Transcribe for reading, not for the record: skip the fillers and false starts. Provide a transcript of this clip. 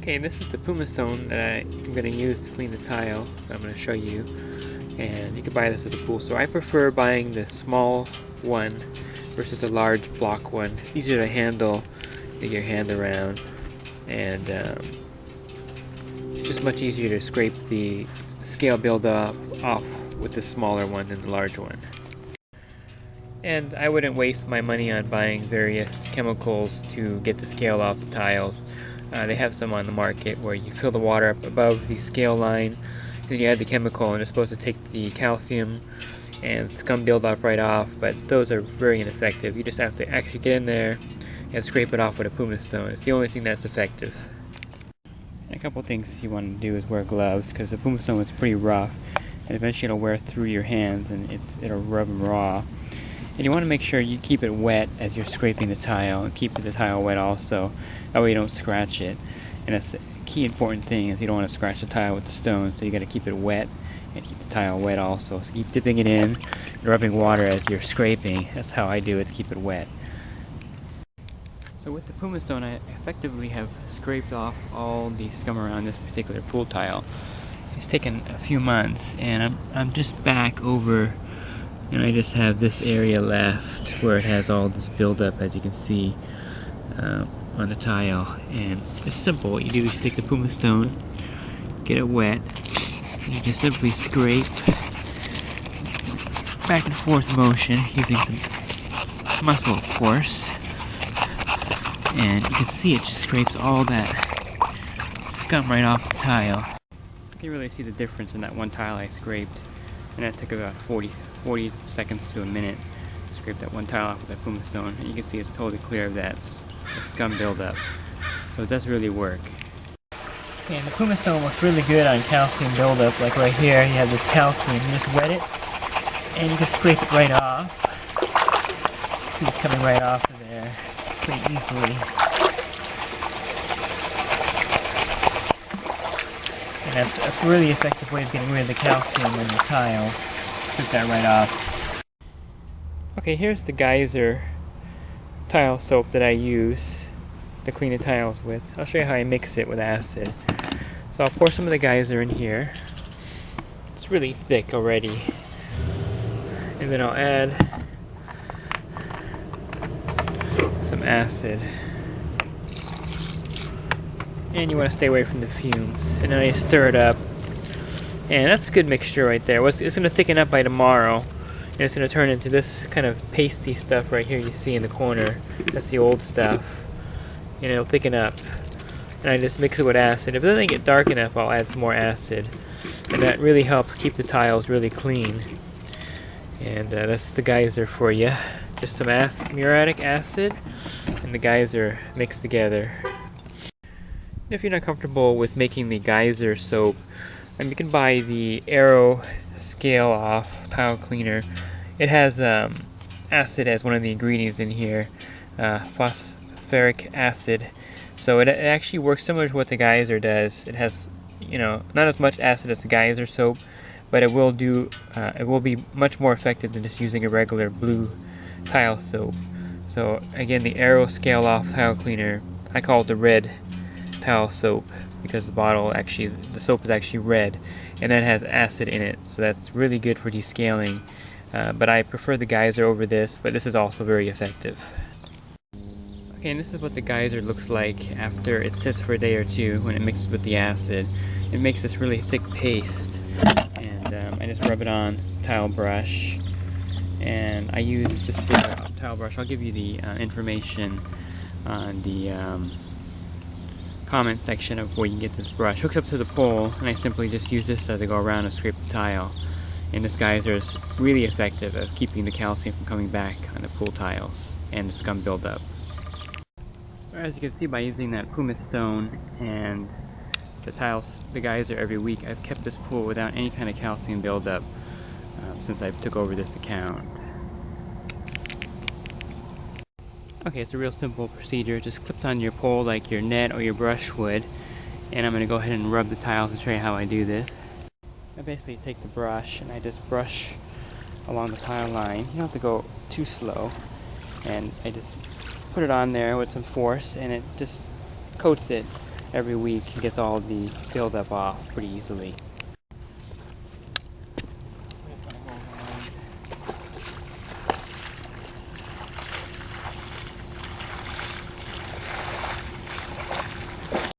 Okay, this is the pumice stone that I'm going to use to clean the tile that I'm going to show you. And you can buy this at the pool store. I prefer buying the small one versus a large block one. It's easier to handle, get your hand around, and it's just much easier to scrape the scale buildup off with the smaller one than the large one. And I wouldn't waste my money on buying various chemicals to get the scale off the tiles. They have some on the market where you fill the water up above the scale line, then you add the chemical, and it's supposed to take the calcium and scum buildup right off, but those are very ineffective. You just have to actually get in there and scrape it off with a pumice stone. It's the only thing that's effective. And a couple things you want to do is wear gloves, because the pumice stone is pretty rough, and eventually it'll wear through your hands and it'll rub them raw. And you want to make sure you keep it wet as you're scraping the tile, and keep the tile wet also. That way you don't scratch it. And that's the key important thing, is you don't want to scratch the tile with the stone, so you got to keep it wet and keep the tile wet also. So keep dipping it in and rubbing water as you're scraping. That's how I do it, to keep it wet. So with the pumice stone, I effectively have scraped off all the scum around this particular pool tile. It's taken a few months, and I'm just back over, and I just have this area left where it has all this buildup, as you can see, on the tile. And it's simple. What you do is you take the pumice stone, get it wet, and you just simply scrape back and forth motion using some muscle, of course. And you can see it just scrapes all that scum right off the tile. You can really see the difference in that one tile I scraped, and that took about 40 seconds to a minute to scrape that one tile off with that pumice stone. And you can see it's totally clear of that scum buildup. So it does really work. Okay, and the pumice stone works really good on calcium buildup. Like right here, you have this calcium. You just wet it, and you can scrape it right off. See it's coming right off of there pretty easily. And that's a really effective way of getting rid of the calcium in the tiles. Took that right off. Okay, here's the Gysar tile soap that I use to clean the tiles with. I'll show you how I mix it with acid. So I'll pour some of the Gysar in here. It's really thick already. And then I'll add some acid. And you want to stay away from the fumes. And then I stir it up. And that's a good mixture right there. It's going to thicken up by tomorrow. And it's going to turn into this kind of pasty stuff right here you see in the corner. That's the old stuff. And it'll thicken up. And I just mix it with acid. If it doesn't get dark enough, I'll add some more acid. And that really helps keep the tiles really clean. And that's the Gysar for you. Just some muriatic acid and the Gysar mixed together. If you're not comfortable with making the Gysar soap, you can buy the Arrow Scale Off Tile Cleaner. It has acid as one of the ingredients in here, phosphoric acid. So it actually works similar to what the Gysar does. It has, not as much acid as the Gysar soap, but it will be much more effective than just using a regular blue tile soap. So again, the Arrow Scale Off Tile Cleaner, I call it the red tile soap, because the soap is actually red, and that has acid in it, so that's really good for descaling. But I prefer the Gysar over this, but this is also very effective. Okay, and this is what the Gysar looks like after it sits for a day or two when it mixes with the acid. It makes this really thick paste, and I just rub it on tile brush, and I use this tile brush. I'll give you the information on the comment section of where you can get this brush. Hooks up to the pole, and I simply just use this as I go around and scrape the tile. And this Gysar is really effective at keeping the calcium from coming back on the pool tiles and the scum buildup. So as you can see, by using that pumice stone and the Gysar every week, I've kept this pool without any kind of calcium buildup since I took over this account. Okay, it's a real simple procedure. It just clips on your pole like your net or your brush would. And I'm going to go ahead and rub the tiles and show you how I do this. I basically take the brush and I just brush along the tile line. You don't have to go too slow. And I just put it on there with some force, and it just coats it every week, it gets all the buildup off pretty easily.